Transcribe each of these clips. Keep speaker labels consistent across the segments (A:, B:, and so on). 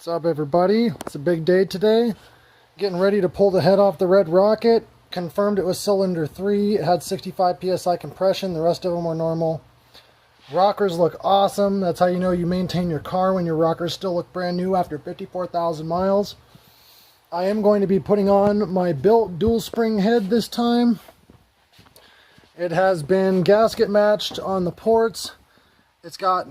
A: What's up, everybody? It's a big day today. Getting ready to pull the head off the red rocket. Confirmed it was cylinder 3. It had 65 psi compression. The rest of them were normal. Rockers look awesome. That's how you know you maintain your car, when your rockers still look brand new after 54,000 miles. I am going to be putting on my built dual spring head this time. It has been gasket matched on the ports. It's got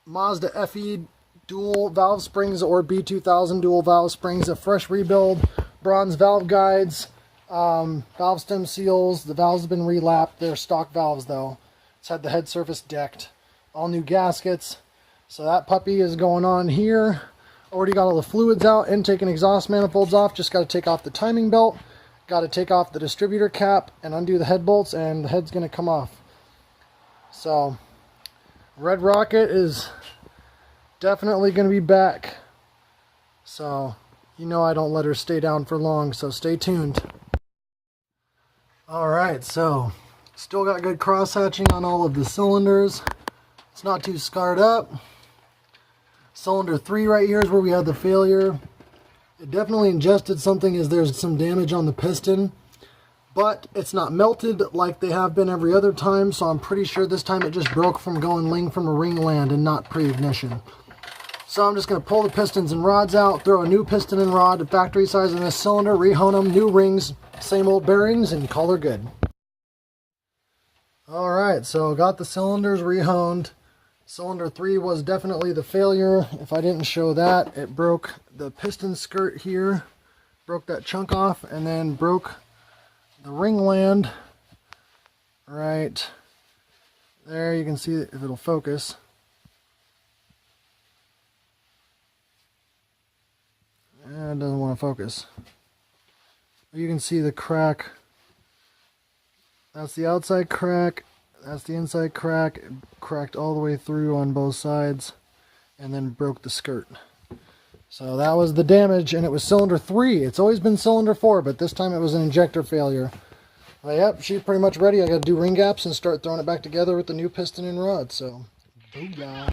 A: Mazda FE dual valve springs or B2000 dual valve springs, a fresh rebuild, bronze valve guides, valve stem seals. The valves have been relapped. They're stock valves though. It's had the head surface decked. All new gaskets. So that puppy is going on here. Already got all the fluids out. Intake and exhaust manifolds off. Just got to take off the timing belt. Got to take off the distributor cap and undo the head bolts, and the head's going to come off. So Red Rocket is definitely going to be back. So you know I don't let her stay down for long, so stay tuned. Alright, so still got good cross hatching on all of the cylinders. It's not too scarred up. Cylinder 3 right here is where we had the failure. It definitely ingested something, as there's some damage on the piston, but it's not melted like they have been every other time, so I'm pretty sure this time it just broke from going ling from a ring land and not pre-ignition. So I'm just going to pull the pistons and rods out, throw a new piston and rod, factory size in this cylinder, rehone them, new rings, same old bearings, and call her good. Alright, so got the cylinders rehoned. Cylinder 3 was definitely the failure. If I didn't show that, it broke the piston skirt here, broke that chunk off, and then broke the ring land right there. You can see it if it'll focus. It doesn't want to focus. You can see the crack. That's the outside crack. That's the inside crack. It cracked all the way through on both sides and then broke the skirt. So that was the damage, and it was cylinder 3. It's always been cylinder 4, but this time it was an injector failure. Well, yep, she's pretty much ready. I got to do ring gaps and start throwing it back together with the new piston and rod. So, booyah.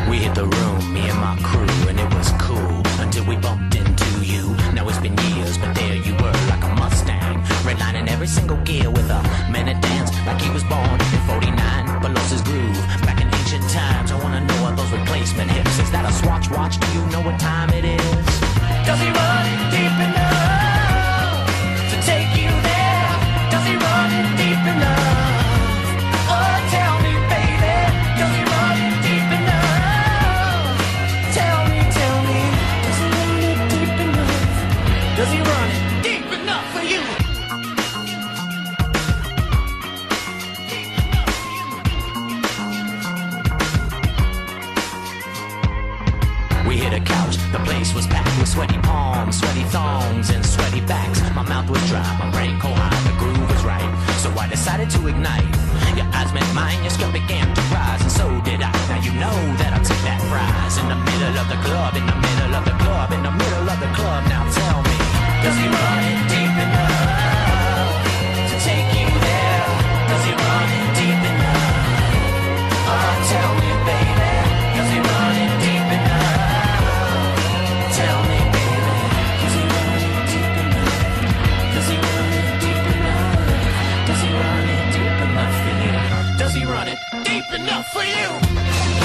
B: We hit the room, me and my crew, and it was cool until we bumped into you. Now it's been years, but there you were, like a Mustang, redlining every single gear with a minute dance, like he was born in 49, but lost his groove back in ancient times. I wanna know what those replacement hips. Is that a Swatch watch? Do you know what time it is? Does he run it deep enough to take you there? Does he run it deep enough? Oh, tell me, baby, does he run it deep enough? Does he run it deep enough for you? We hit a couch, the place was packed with sweaty palms, sweaty thongs, and sweaty backs. My mouth was dry, my brain cold high, the groove was right, so I decided to ignite. Your eyes met mine, your skirt began to rise, and so did I. Now you know that I took that prize. In the middle of the club, in the middle of the club, in the middle of the club. Now tell me, does he run it deep enough to take you there? Does he run it deep enough? Oh, tell me, baby, does he run it deep enough? Tell me, baby, does he run it deep enough? Does he run it deep enough? Does he run it deep enough for you? Does he run it deep enough for you?